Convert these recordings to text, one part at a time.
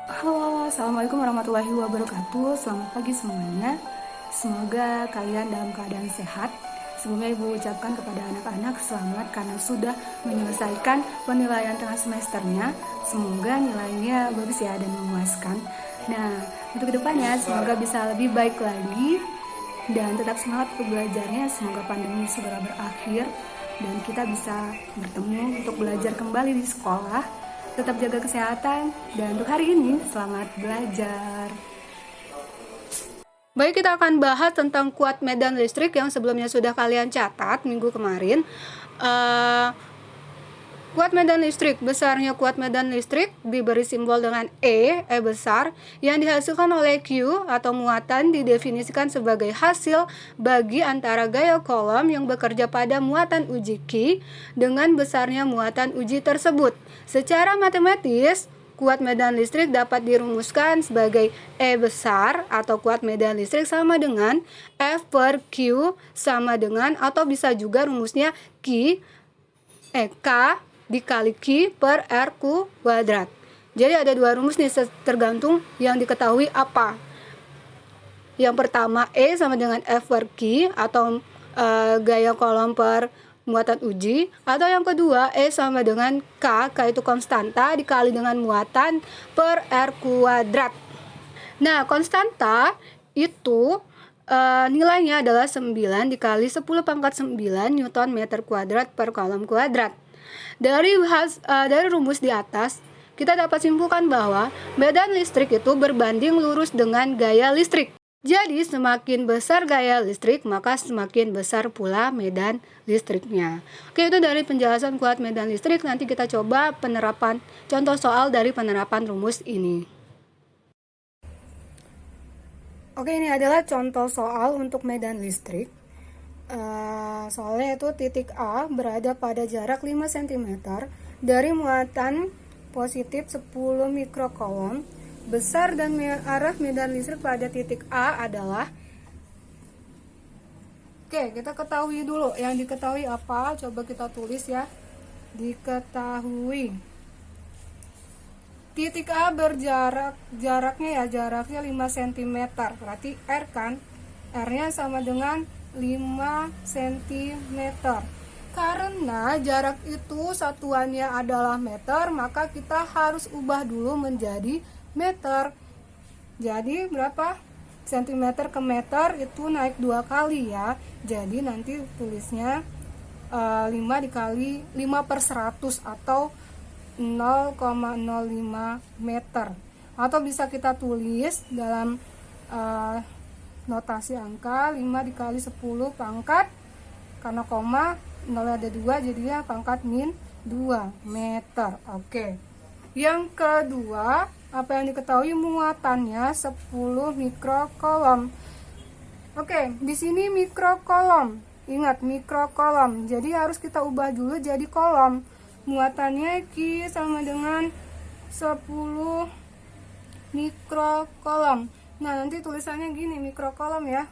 Halo, assalamualaikum warahmatullahi wabarakatuh. Selamat pagi semuanya. Semoga kalian dalam keadaan sehat. Sebelumnya Ibu ucapkan kepada anak-anak selamat karena sudah menyelesaikan penilaian tengah semesternya. Semoga nilainya bagus ya dan memuaskan. Nah, untuk kedepannya semoga bisa lebih baik lagi dan tetap semangat untuk belajarnya. Semoga pandemi segera berakhir dan kita bisa bertemu untuk belajar kembali di sekolah. Tetap jaga kesehatan, dan untuk hari ini, selamat belajar. Baik, kita akan bahas tentang kuat medan listrik yang sebelumnya sudah kalian catat minggu kemarin. Kuat medan listrik, besarnya kuat medan listrik diberi simbol dengan E besar, yang dihasilkan oleh Q atau muatan didefinisikan sebagai hasil bagi antara gaya kolom yang bekerja pada muatan uji Q dengan besarnya muatan uji tersebut. Secara matematis, kuat medan listrik dapat dirumuskan sebagai E besar atau kuat medan listrik sama dengan F per Q sama dengan, atau bisa juga rumusnya K dikali Q per R kuadrat. Jadi ada dua rumus nih, tergantung yang diketahui apa. Yang pertama E sama dengan F per Q atau gaya kolom per muatan uji, atau yang kedua E sama dengan K itu konstanta dikali dengan muatan per R kuadrat. Nah, konstanta itu nilainya adalah 9 dikali 10 pangkat 9 Newton meter kuadrat per kolom kuadrat. Dari rumus di atas, kita dapat simpulkan bahwa medan listrik itu berbanding lurus dengan gaya listrik. Jadi semakin besar gaya listrik, maka semakin besar pula medan listriknya. Oke, itu dari penjelasan kuat medan listrik. Nanti kita coba penerapan contoh soal dari penerapan rumus ini. Oke, ini adalah contoh soal untuk medan listrik. Soalnya itu titik A berada pada jarak 5 cm dari muatan positif 10 mikrocoulomb. Besar dan arah medan listrik pada titik A adalah, oke, kita ketahui dulu. Yang diketahui apa? Coba kita tulis ya. Diketahui titik A jaraknya 5 cm. Berarti R kan? R-nya sama dengan 5 cm. Karena jarak itu satuannya adalah meter, maka kita harus ubah dulu menjadi meter. Jadi berapa? Cm ke meter itu naik 2 kali ya. Jadi nanti tulisnya 5 dikali 5 per 100 atau 0,05 meter. Atau bisa kita tulis dalam notasi angka 5 dikali 10 pangkat, karena koma 0 ada 2 jadinya pangkat min 2 meter. Oke. Yang kedua, apa yang diketahui muatannya 10 mikrocoulomb. Oke, di sini mikrocoulomb. Ingat mikrocoulomb. Jadi harus kita ubah dulu jadi kolom. Muatannya Q sama dengan 10 mikrocoulomb. Nah, nanti tulisannya gini, mikrocoulomb ya.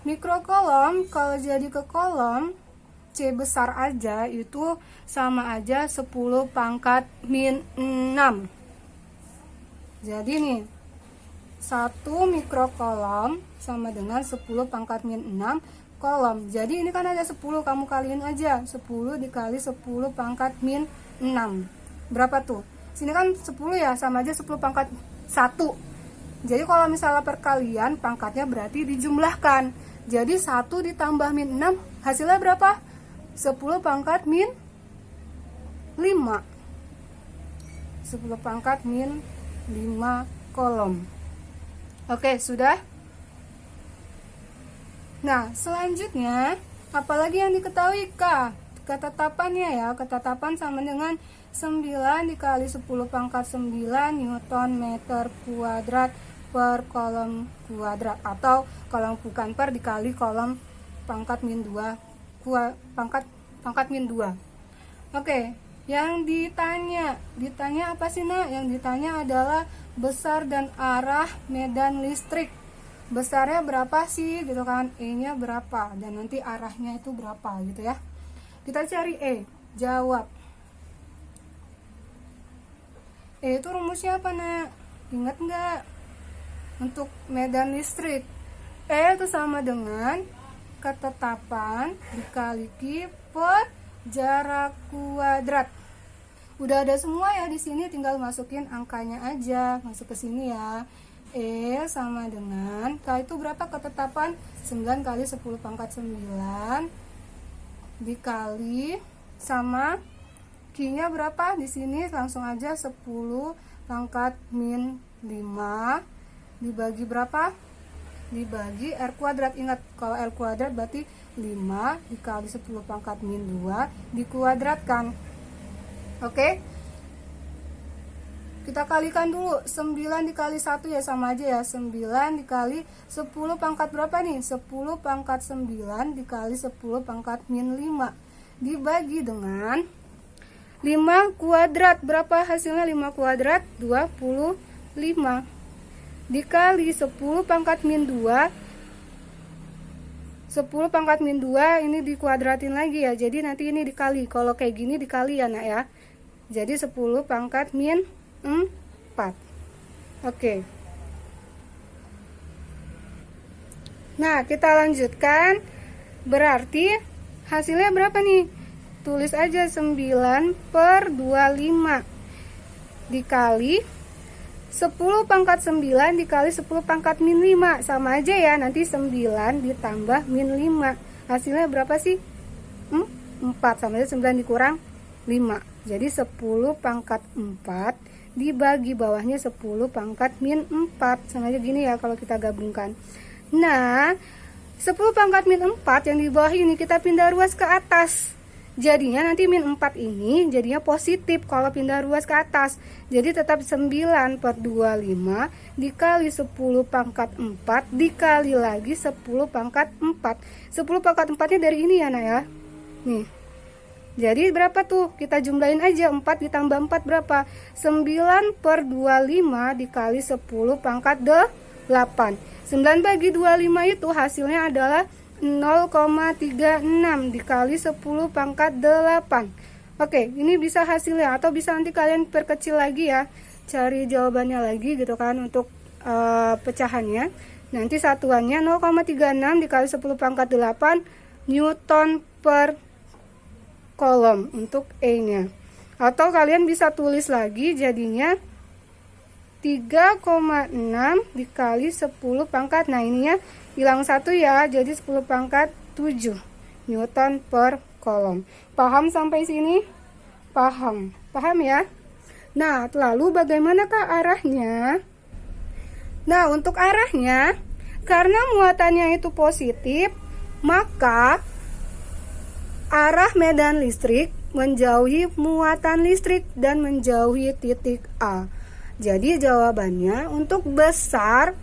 Mikrocoulomb kalau jadi ke kolom, C besar aja itu sama aja 10 pangkat min 6. Jadi nih, 1 mikrocoulomb sama dengan 10 pangkat min 6 kolom. Jadi ini kan ada 10, kamu kaliin aja. 10 dikali 10 pangkat min 6. Berapa tuh? Sini kan 10 ya, sama aja 10 pangkat 1. Jadi kalau misalnya perkalian, pangkatnya berarti dijumlahkan. Jadi 1 ditambah min 6, hasilnya berapa? 10 pangkat min 5. 10 pangkat min 5 kolom. Oke, sudah? Nah, selanjutnya, apalagi yang diketahui K? Ketetapannya ya, ketetapan sama dengan 9 dikali 10 pangkat 9 Newton meter kuadrat per kolom kuadrat, atau kolom bukan per dikali kolom pangkat min 2 pangkat min 2. Oke, yang ditanya apa sih Nak? Yang ditanya adalah besar dan arah medan listrik. Besarnya berapa sih gitu kan, E-nya berapa, dan nanti arahnya itu berapa gitu ya. Kita cari E, jawab. itu rumusnya apa, Nak? Ingat nggak? Untuk medan listrik, E itu sama dengan ketetapan dikali Q per jarak kuadrat. Udah ada semua ya di sini, tinggal masukin angkanya aja, masuk ke sini ya. E sama dengan K itu berapa ketetapan? 9 kali 10 pangkat 9 dikali sama Q-nya berapa? Di sini langsung aja 10 pangkat min 5 dibagi berapa? Dibagi R kuadrat. Ingat, kalau R kuadrat berarti 5 dikali 10 pangkat min 2 dikuadratkan. Oke? Kita kalikan dulu. 9 dikali 1 ya sama aja ya. 9 dikali 10 pangkat berapa nih? 10 pangkat 9 dikali 10 pangkat min 5 dibagi dengan 5 kuadrat. Berapa hasilnya 5 kuadrat? 25 dikali 10 pangkat min 2. 10 pangkat min 2 ini dikuadratin lagi ya. Jadi nanti ini dikali. Kalau kayak gini dikali ya, Nak ya. Jadi 10 pangkat min 4. Oke. Nah, kita lanjutkan. Berarti hasilnya berapa nih? Tulis aja 9 per 25 dikali 10 pangkat 9 dikali 10 pangkat min 5. Sama aja ya, nanti 9 ditambah min 5. Hasilnya berapa sih? 4. Sama aja 9 dikurang 5. Jadi 10 pangkat 4 dibagi bawahnya 10 pangkat min 4. Sama aja gini ya kalau kita gabungkan. Nah, 10 pangkat min 4 yang di bawah ini kita pindah ruas ke atas. Jadinya nanti min 4 ini jadinya positif kalau pindah ruas ke atas. Jadi tetap 9 per 25 dikali 10 pangkat 4 dikali lagi 10 pangkat 4. 10 pangkat 4 nya dari ini ya, Nak ya. Nih. Jadi berapa tuh? Kita jumlahin aja. 4 ditambah 4 berapa? 9 per 25 dikali 10 pangkat 8. 9 bagi 25 itu hasilnya adalah 0,36 dikali 10 pangkat 8. Oke, ini bisa hasilnya, atau bisa nanti kalian perkecil lagi ya, cari jawabannya lagi gitu kan untuk pecahannya. Nanti satuannya 0,36 dikali 10 pangkat 8 Newton per kolom untuk E nya. Atau kalian bisa tulis lagi jadinya 3,6 dikali 10 pangkat. Nah, ininya hilang 1 ya, jadi 10 pangkat 7 Newton per kolom. Paham sampai sini? Paham. Paham ya? Nah, lalu bagaimanakah arahnya? Nah, untuk arahnya, karena muatannya itu positif, maka arah medan listrik menjauhi muatan listrik dan menjauhi titik A. Jadi jawabannya untuk besar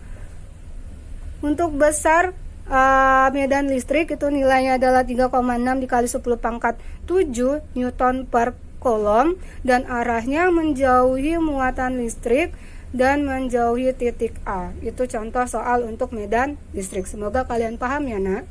medan listrik itu nilainya adalah 3,6 dikali 10 pangkat 7 Newton per kolom, dan arahnya menjauhi muatan listrik dan menjauhi titik A. Itu contoh soal untuk medan listrik. Semoga kalian paham ya, Nak.